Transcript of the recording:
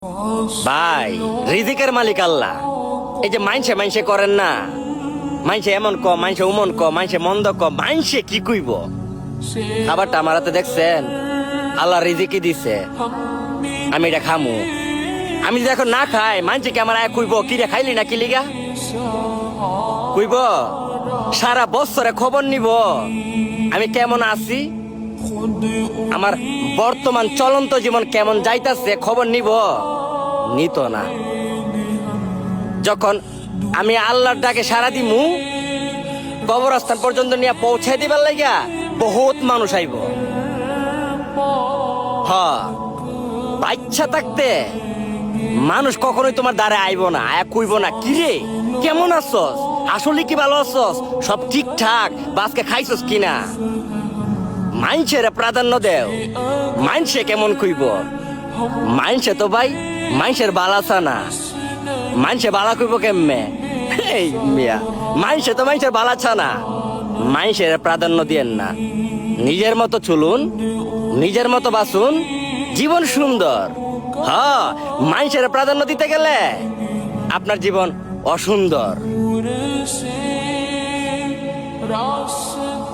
ভাই, রিজিকের মালিক আল্লাহ। এই যে মাইনসে মাইনসে করেন না, মাইনসে এমন ক, মাইনসে উমন ক, মাইনসে মন্দ ক, মাইনসে কি কইব? খাবারটা আমার হাতে দেখছেন, আল্লাহ রিজিকই দিছে, আমি এটা খামু। আমি যদি এখন না খাই, মাইনসে কি আমার আয় কইব কি রে খাইলি না কি লিগা কইব? সারা বছরে খবর নিব আমি কেমন আছি, আমার বর্তমান চলন্ত জীবন কেমন যাইতাছে খবর নিব? নিত না। যখন আমি আল্লাহর ডাকে সারা দিমু, কবরস্থান পর্যন্ত নিয়ে পৌঁছে দিবার লাগিয়া বহুত মানুষ আইব। বাচ্চা থাকতে মানুষ কখনোই তোমার দ্বারে আইব না, আয়া কইব না কিরে কেমন আছস, আসলে কি ভালো আছস, সব ঠিকঠাক, বা আজকে খাইছস কিনা। মাইনসের প্রাধান্য দেও, মাইনসে কেমন কইব? মাইনসে তো ভাই মাইনসের বালাছা না, মাইনসে বালা কইব কেমনে? এই মিয়া, মাইনসে তো মাইনসের বালাছা না। মাইনসের প্রাধান্য দিয়েন না, নিজের মতো চলুন, নিজের মতো বাঁচুন, জীবন সুন্দর। মাইনসের প্রাধান্য দিতে গেলে আপনার জীবন অসুন্দর।